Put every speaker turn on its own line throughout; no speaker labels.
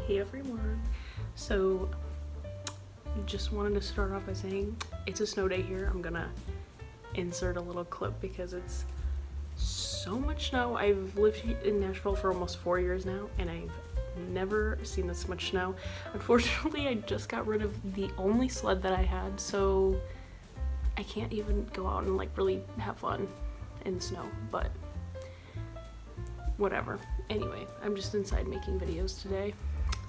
Hey everyone. So just wanted to start off by saying it's a snow day here. I'm gonna insert a little clip because it's so much snow. I've lived in Nashville for almost 4 years now and I've never seen this much snow. Unfortunately, I just got rid of the only sled that I had, so I can't even go out and like really have fun in the snow, but whatever. Anyway, I'm just inside making videos today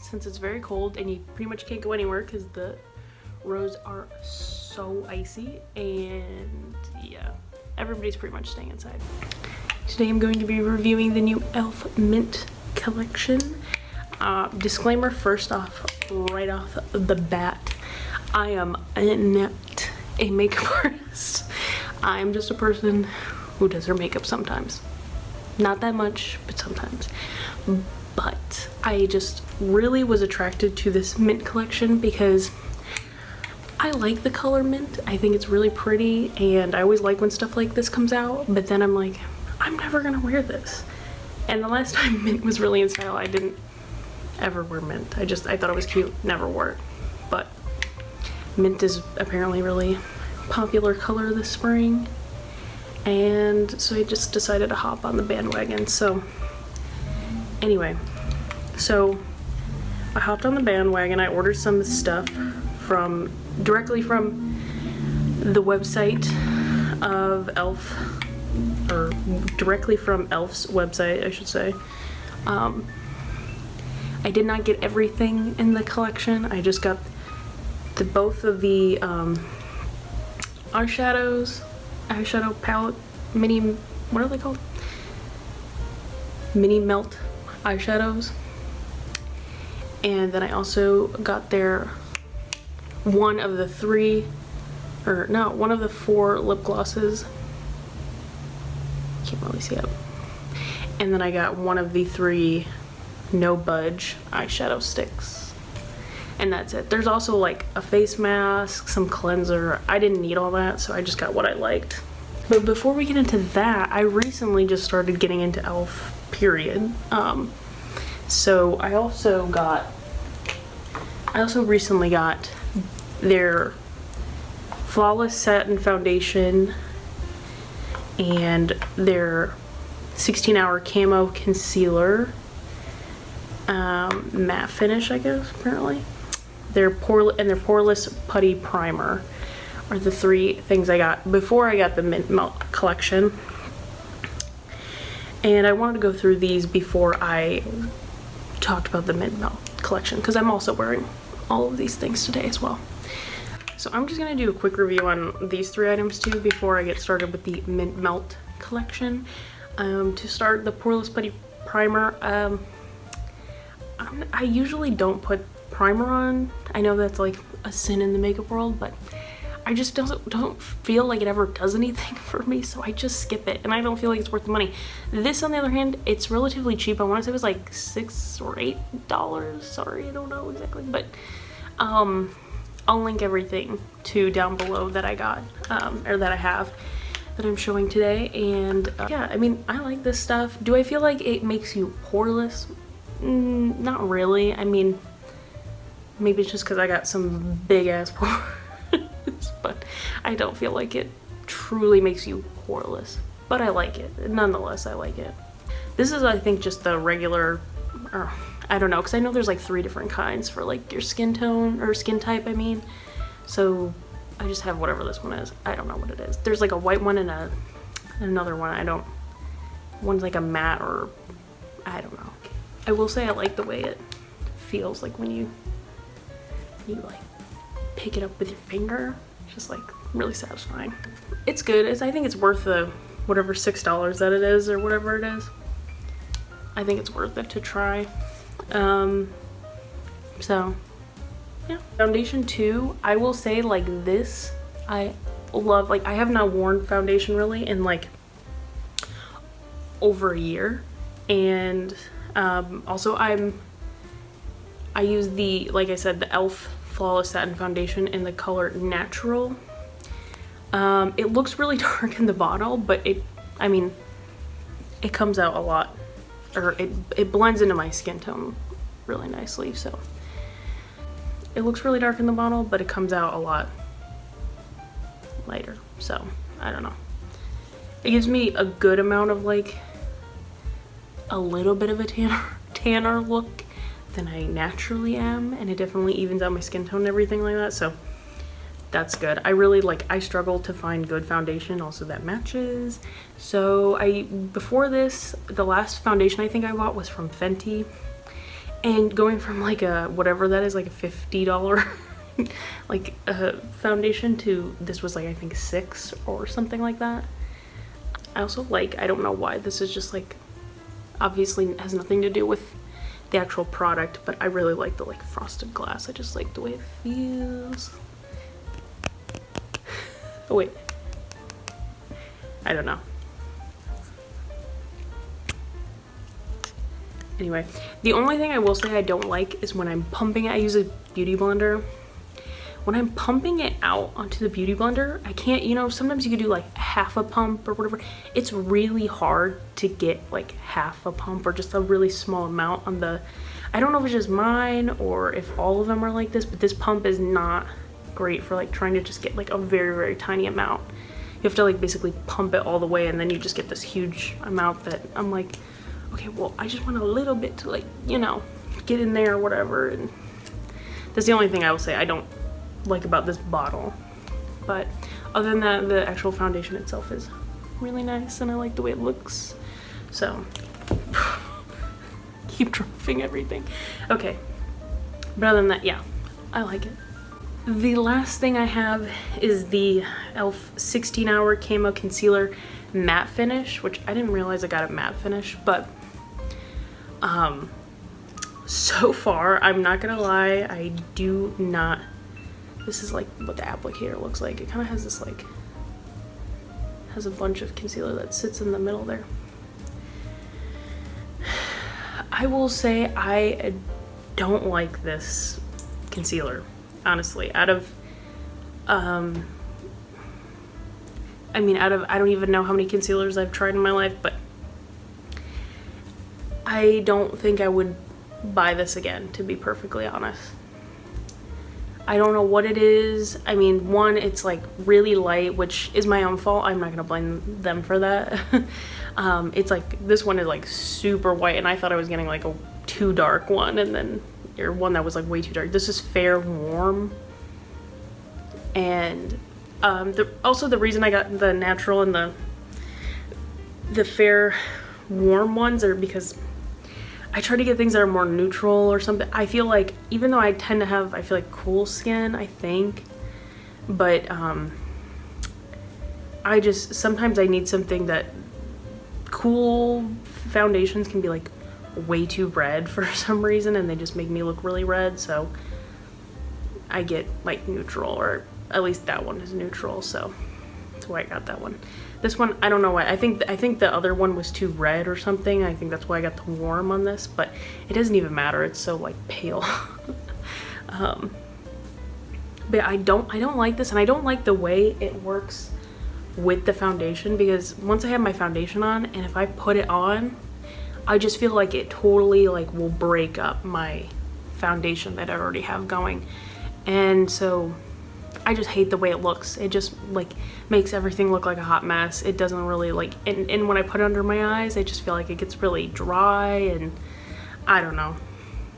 since it's very cold and you pretty much can't go anywhere because the roads are so icy, and yeah, everybody's pretty much staying inside. Today I'm going to be reviewing the new e.l.f. mint collection. Disclaimer first off, right off the bat, I am not a makeup artist. I'm just a person who does her makeup sometimes. Not that much, but sometimes. But I just really was attracted to this mint collection because I like the color mint. I think it's really pretty and I always like when stuff like this comes out, but then I'm like, I'm never gonna wear this. And the last time mint was really in style, I didn't ever wear mint. I thought it was cute, never wore it. But mint is apparently really popular color this spring. And so I just decided to hop on the bandwagon. So anyway, so I hopped on the bandwagon. I ordered some stuff directly from the website of e.l.f., or directly from e.l.f.'s website, I should say. I did not get everything in the collection. I just got both of the eyeshadow palette, what are they called? Mini melt eyeshadows. And then I also got one of the 4 lip glosses. Can't really see it. And then I got one of the 3 No Budge eyeshadow sticks. And that's it. There's also like a face mask, some cleanser. I didn't need all that, so I just got what I liked. But before we get into that, I recently just started getting into e.l.f. period. So I also recently got their Flawless Satin Foundation and their 16-hour Camo Concealer matte finish, I guess, apparently. Their Poreless Putty Primer are the 3 things I got before I got the Mint Melt collection. And I wanted to go through these before I talked about the Mint Melt collection because I'm also wearing all of these things today as well. So I'm just going to do a quick review on these 3 items too before I get started with the Mint Melt collection. To start, the Poreless Putty Primer. I usually don't put primer on. I know that's like a sin in the makeup world, but I just don't feel like it ever does anything for me, so I just skip it, and I don't feel like it's worth the money. This, on the other hand, it's relatively cheap. I want to say it was like $6 or $8. Sorry, I don't know exactly, but I'll link everything down below that I got, or that I have, that I'm showing today. And yeah, I mean, I like this stuff. Do I feel like it makes you poreless? Not really. I mean, maybe it's just because I got some big ass pores, but I don't feel like it truly makes you poreless. But I like it. Nonetheless, I like it. This is, I think, just the regular, or I don't know, because I know there's like 3 different kinds for like your skin tone, or skin type, I mean. So I just have whatever this one is. I don't know what it is. There's like a white one and another one. One's like a matte, or I don't know. I will say I like the way it feels like when you like pick it up with your finger. It's just like really satisfying. It's good. I think it's worth the whatever $6 that it is, or whatever it is. I think it's worth it to try. So yeah. Foundation 2, I will say, like, this I love. Like, I have not worn foundation really in like over a year, and also I use the, like I said, the e.l.f. Flawless Satin Foundation in the color Natural. It looks really dark in the bottle, but it comes out a lot, or it blends into my skin tone really nicely. So it looks really dark in the bottle, but it comes out a lot lighter. So I don't know. It gives me a good amount of like a little bit of a tanner look than I naturally am, and it definitely evens out my skin tone and everything like that. So that's good. I really like, I struggle to find good foundation also that matches. So before this, the last foundation I think I bought was from Fenty, and going from like a, whatever that is, like a $50 like foundation to this was like, I think $6 or something like that. I also like, I don't know why, this is just like, obviously has nothing to do with the actual product, but I really like the like frosted glass. I just like the way it feels. Oh wait, I don't know. Anyway, the only thing I will say I don't like is when I'm pumping it. I use a beauty blender. When I'm pumping it out onto the beauty blender, I can't, you know, sometimes you could do like half a pump or whatever. It's really hard to get like half a pump or just a really small amount on the, I don't know if it's just mine or if all of them are like this, but this pump is not great for like trying to just get like a very, very tiny amount. You have to like basically pump it all the way, and then you just get this huge amount that I'm like, okay, well, I just want a little bit to like, you know, get in there or whatever. And that's the only thing I will say I don't like about this bottle. But other than that, the actual foundation itself is really nice, and I like the way it looks. So keep dropping everything. Okay, but other than that, yeah, I like it. The last thing I have is the e.l.f. 16-Hour Camo Concealer Matte Finish, which I didn't realize I got a matte finish, but so far, I'm not gonna lie, I do not, this is like what the applicator looks like. It kind of has this like, has a bunch of concealer that sits in the middle there. I will say I don't like this concealer, honestly. Out of I don't even know how many concealers I've tried in my life, but I don't think I would buy this again, to be perfectly honest. I don't know what it is. I mean, one, it's like really light, which is my own fault. I'm not gonna blame them for that. It's like, this one is like super white, and I thought I was getting like a too dark one, and then or one that was like way too dark. This is fair warm, and also the reason I got the natural and the fair warm ones are because I try to get things that are more neutral or something. I feel like, even though I tend to have, I feel like cool skin, I think, but I just, sometimes I need something that, cool foundations can be like way too red for some reason, and they just make me look really red, so I get like neutral, or at least that one is neutral, so that's why I got that one. This one, I don't know why. I think the other one was too red or something. I think that's why I got the warm on this, but it doesn't even matter. It's so like pale. But I don't like this, and I don't like the way it works with the foundation, because once I have my foundation on, and if I put it on, I just feel like it totally like will break up my foundation that I already have going. And so I just hate the way it looks. It just like makes everything look like a hot mess. It doesn't really like, and when I put it under my eyes, I just feel like it gets really dry, and I don't know.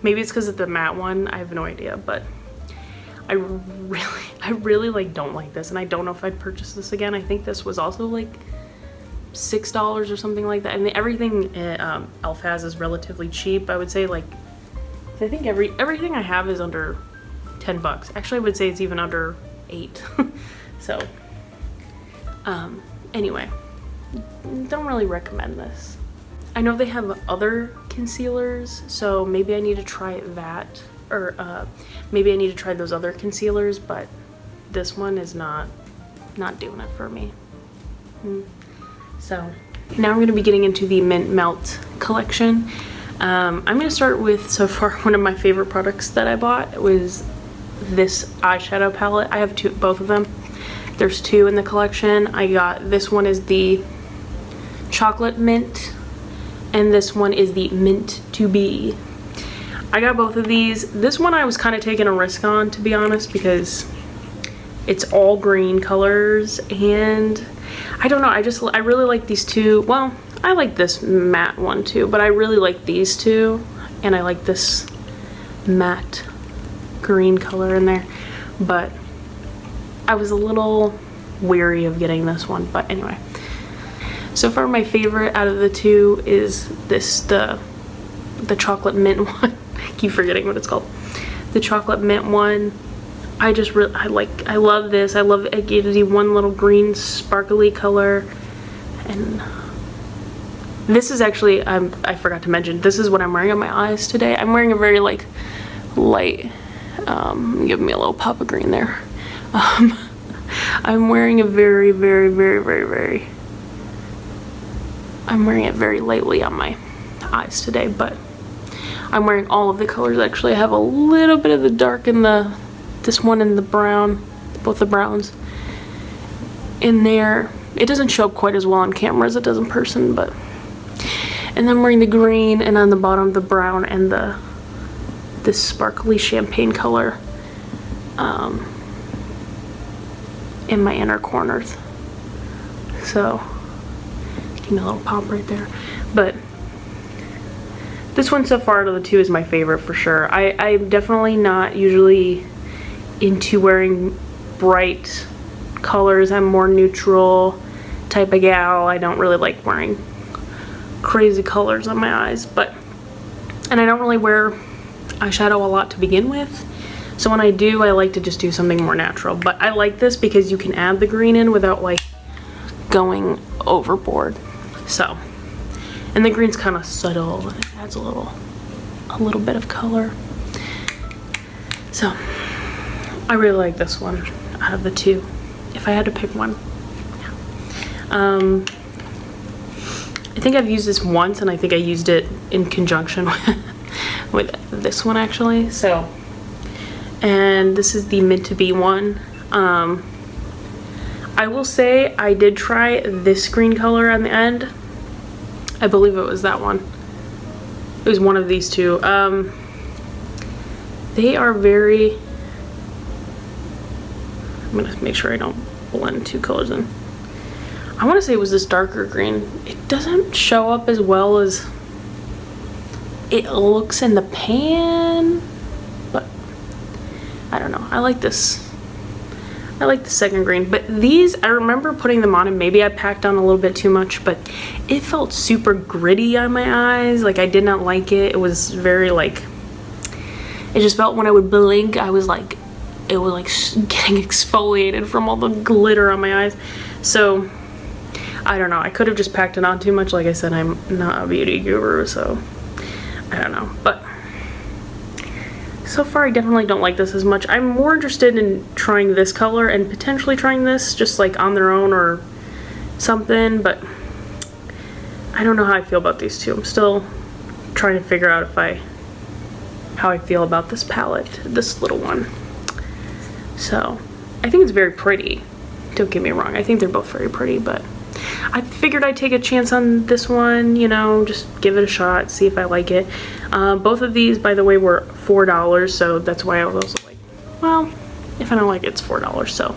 Maybe it's because of the matte one. I have no idea, but I really like don't like this, and I don't know if I'd purchase this again. I think this was also like $6 or something like that, and everything e.l.f. has is relatively cheap. I would say, like, I think everything I have is under 10 bucks. Actually, I would say it's even under 8. So anyway, don't really recommend this. I know they have other concealers, so maybe I need to try that, or maybe I need to try those other concealers, but this one is not doing it for me. So now I'm going to be getting into the Mint Melt collection. I'm going to start with, so far, one of my favorite products that I bought was this eyeshadow palette. I have both of them. There's 2 in the collection. I got, this one is the chocolate mint, and this one is the mint to be. I got both of these. This one I was kind of taking a risk on, to be honest, because it's all green colors, and I don't know, I really like these two. Well, I like this matte one too, but I really like these two, and I like this matte green color in there, but I was a little weary of getting this one. But anyway, so far my favorite out of the two is this, the chocolate mint one. I keep forgetting what it's called. The chocolate mint one. I just really, I love this. I love it gives you one little green sparkly color. And this is actually, I forgot to mention, this is what I'm wearing on my eyes today. I'm wearing a very like light, give me a little pop of green there. I'm wearing a very, I'm wearing it very lightly on my eyes today, but I'm wearing all of the colors actually. I have a little bit of the dark in this one and the brown, both the browns in there. It doesn't show up quite as well on camera as it does in person, but, and then I'm wearing the green, and on the bottom the brown and this sparkly champagne color in my inner corners. So give me a little pop right there. But this one so far out of the two is my favorite for sure. I'm definitely not usually into wearing bright colors. I'm more neutral type of gal. I don't really like wearing crazy colors on my eyes, and I don't really wear eyeshadow a lot to begin with. So when I do, I like to just do something more natural. But I like this because you can add the green in without like going overboard. So, and the green's kind of subtle and it adds a little bit of color. So I really like this one out of the two, if I had to pick one. Yeah. I think I've used this once, and I think I used it in conjunction with this one actually. So, and this is the Meant to Be one. I will say I did try this green color on the end. I believe it was that one. It was one of these two. They are very, I'm gonna make sure I don't blend two colors in. I want to say it was this darker green. It doesn't show up as well as it looks in the pan, but I don't know. I like this. I like the second green, but these, I remember putting them on and maybe I packed on a little bit too much, but it felt super gritty on my eyes. Like I did not like it. It was very like, it just felt when I would blink, I was like, it was like getting exfoliated from all the glitter on my eyes. So I don't know. I could have just packed it on too much. Like I said, I'm not a beauty guru, so I don't know. But so far, I definitely don't like this as much. I'm more interested in trying this color and potentially trying this just like on their own or something, but I don't know how I feel about these two. I'm still trying to figure out how I feel about this palette, this little one. So I think it's very pretty. Don't get me wrong. I think they're both very pretty, but I figured I'd take a chance on this one, you know, just give it a shot, see if I like it. Both of these, by the way, were $4, so that's why I was also like, well, if I don't like it, it's $4, so.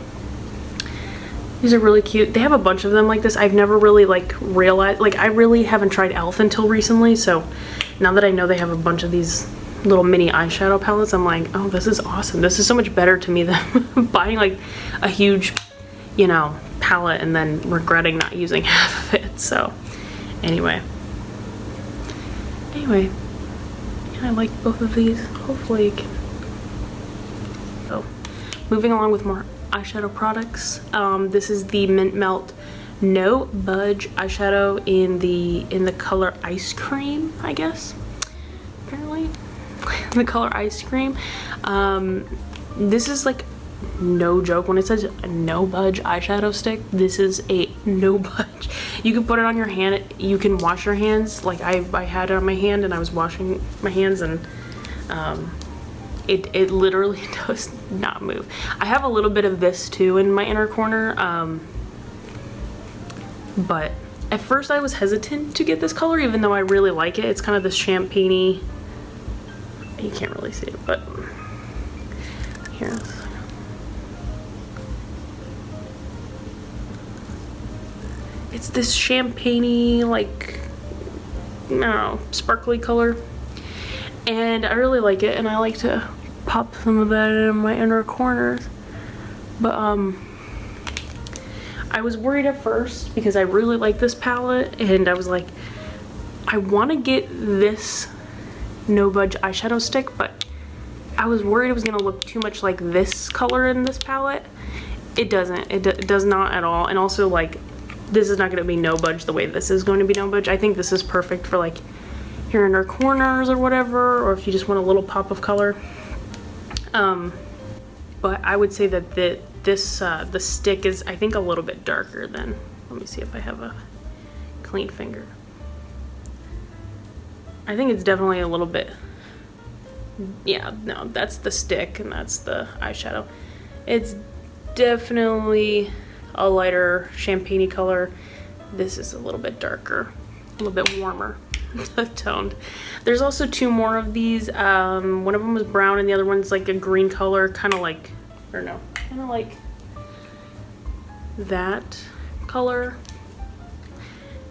These are really cute. They have a bunch of them like this. I've never really like realized, like I really haven't tried e.l.f. until recently, so now that I know they have a bunch of these little mini eyeshadow palettes, I'm like, oh, this is awesome. This is so much better to me than buying like a huge, you know, palette and then regretting not using half of it. So anyway, yeah, I like both of these. Hopefully you can. So moving along with more eyeshadow products, this is the Mint Melt No Budge eyeshadow in the color Ice Cream, I guess, apparently. The color Ice Cream. This is like, no joke, when it says no budge eyeshadow stick, this is a no budge. You can put it on your hand, you can wash your hands. Like I had it on my hand and I was washing my hands, and it literally does not move. I have a little bit of this too in my inner corner, but at first I was hesitant to get this color even though I really like it. It's kind of this champagne-y You can't really see it, but here's. It's this champagne-y, like, I don't know, sparkly color. And I really like it, and I like to pop some of that in my inner corners. But I was worried at first because I really like this palette, and I was like, I want to get this No Budge eyeshadow stick, but I was worried it was gonna look too much like this color in this palette. It doesn't. It does not at all. And also, like, this is not gonna be No Budge the way this is going to be No Budge. I think this is perfect for like your inner corners or whatever, or if you just want a little pop of color. But I would say that the stick is, I think, a little bit darker than, let me see if I have a clean finger. I think it's definitely a little bit, yeah, no, that's the stick and that's the eyeshadow. It's definitely a lighter champagne-y color. This is a little bit darker, a little bit warmer toned. There's also two more of these. One of them was brown and the other one's like a green color, kind of like, or no, kind of like that color.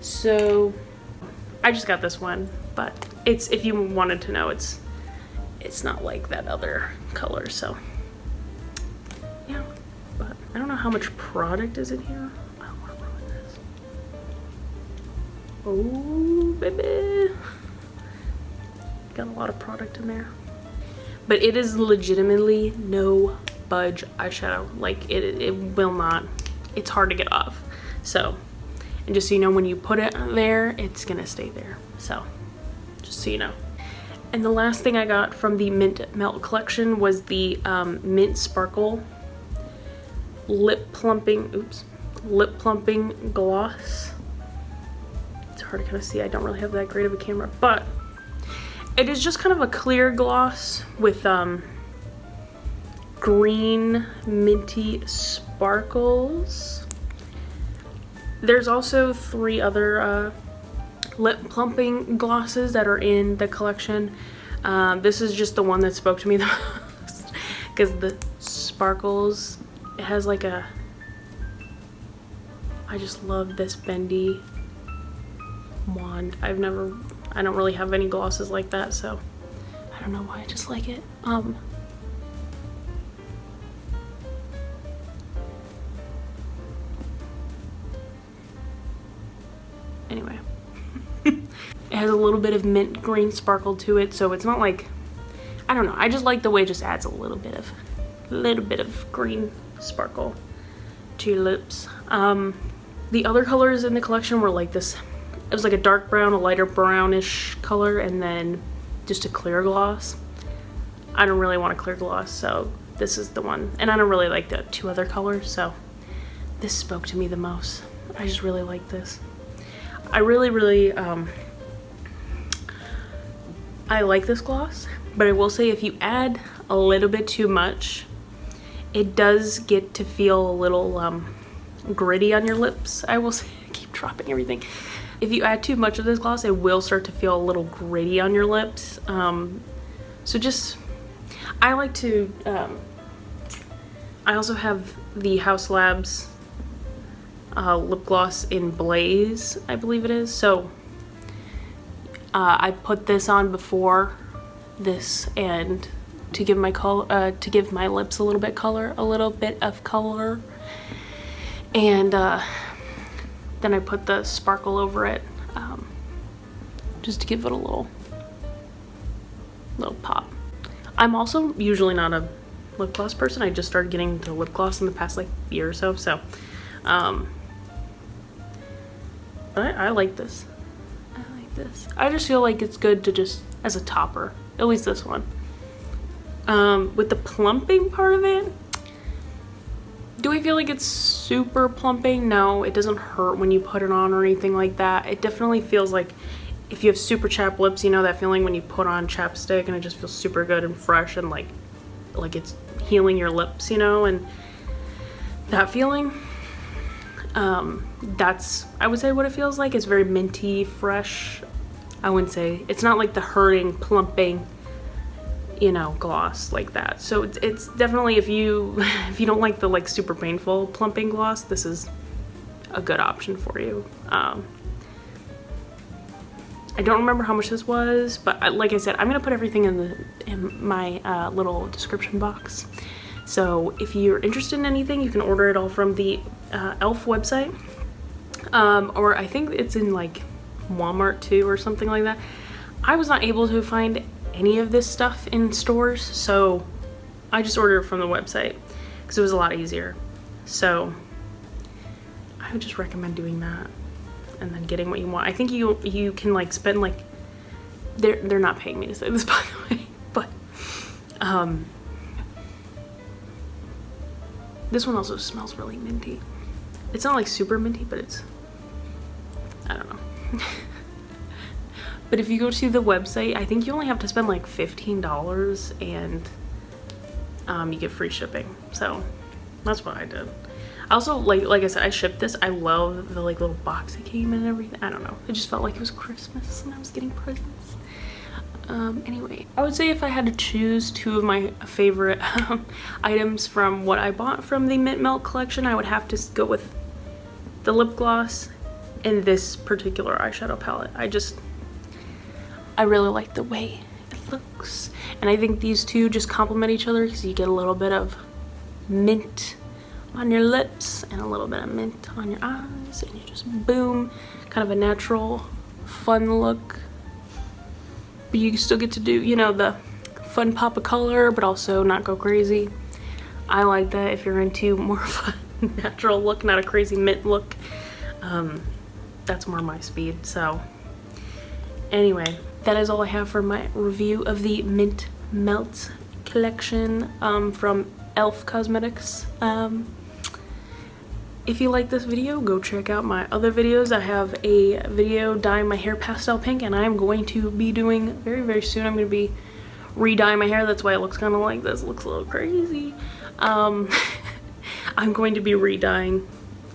So I just got this one, but it's, if you wanted to know, it's not like that other color. So yeah, but I don't know how much product is in here. I don't want to ruin this. Oh baby, got a lot of product in there, but it is legitimately No Budge eyeshadow. Like it will not, it's hard to get off. So, and just so you know, when you put it there, it's gonna stay there. So just so you know. And the last thing I got from the Mint Melt collection was the Mint Sparkle lip plumping gloss. It's hard to kind of see, I don't really have that great of a camera, but it is just kind of a clear gloss with green minty sparkles. There's also 3 other lip plumping glosses that are in the collection. This is just the one that spoke to me the most because the sparkles, it has like a, I just love this bendy wand. I don't really have any glosses like that, so I don't know why, I just like it. Anyway, it has a little bit of mint green sparkle to it, so it's not like, I don't know, I just like the way it just adds a little bit of green sparkle to your lips. The other colors in the collection were like this, it was like a dark brown, a lighter brownish color, and then just a clear gloss. I don't really want a clear gloss, so this is the one. And I don't really like the 2 other colors, so this spoke to me the most. I just really like this. I really, I like this gloss, but I will say if you add a little bit too much, it does get to feel a little gritty on your lips. I will say, I keep dropping everything. If you add too much of this gloss, it will start to feel a little gritty on your lips. So just, I like to, I also have the House Labs lip gloss in Blaze, I believe it is. So I put this on before this, and to give my to give my lips a little bit of color, and then I put the sparkle over it, just to give it a little pop. I'm also usually not a lip gloss person. I just started getting into lip gloss in the past like year or so. So I like this. I like this. I just feel like it's good to just as a topper, at least this one. With the plumping part of it, do I feel like it's super plumping? No, it doesn't hurt when you put it on or anything like that. It definitely feels like if you have super chapped lips, you know that feeling when you put on chapstick and it just feels super good and fresh and like it's healing your lips, you know, and that feeling. That's, I would say, what it feels like. It's very minty, fresh. I wouldn't say, it's not like the hurting, plumping you know, gloss like that. So it's definitely, if you don't like the like super painful plumping gloss, this is a good option for you. I don't remember how much this was, but like I said, I'm gonna put everything in my little description box. So if you're interested in anything, you can order it all from the e.l.f. website, or I think it's in like Walmart too or something like that. I was not able to find any of this stuff in stores, so I just ordered it from the website because it was a lot easier. So I would just recommend doing that and then getting what you want. I think you can like spend like, they're not paying me to say this, by the way, but this one also smells really minty. It's not like super minty, but it's, I don't know. But if you go to the website, I think you only have to spend like $15 and you get free shipping. So that's what I did. I also, like I said, I shipped this. I love the like little box it came in and everything. I don't know. It just felt like it was Christmas and I was getting presents. Anyway, I would say if I had to choose two of my favorite items from what I bought from the Mint Melt collection, I would have to go with the lip gloss and this particular eyeshadow palette. I really like the way it looks. And I think these two just complement each other because you get a little bit of mint on your lips and a little bit of mint on your eyes, and you just boom, kind of a natural, fun look. But you still get to do, you know, the fun pop of color, but also not go crazy. I like that if you're into more of a natural look, not a crazy mint look. That's more my speed. So anyway, that is all I have for my review of the Mint Melt collection from e.l.f. Cosmetics. If you like this video, go check out my other videos. I have a video dyeing my hair pastel pink, and I'm going to be doing very, very soon. I'm going to be re-dyeing my hair. That's why it looks kind of like this. It looks a little crazy. I'm going to be re-dyeing,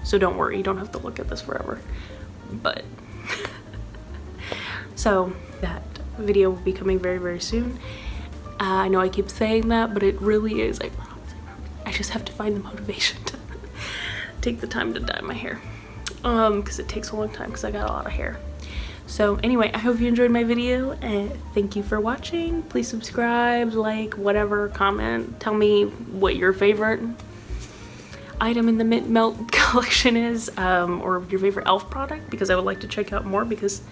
so don't worry. You don't have to look at this forever. But so that video will be coming very, very soon. I know I keep saying that, but it really is. I promise. I just have to find the motivation to take the time to dye my hair, because it takes a long time because I got a lot of hair. So anyway, I hope you enjoyed my video and thank you for watching. Please subscribe, like, whatever, comment, tell me what your favorite item in the Mint Melt collection is, or your favorite e.l.f. product, because I would like to check out more, because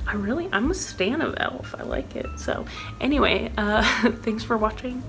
I'm a stan of e.l.f. I like it. So anyway, thanks for watching.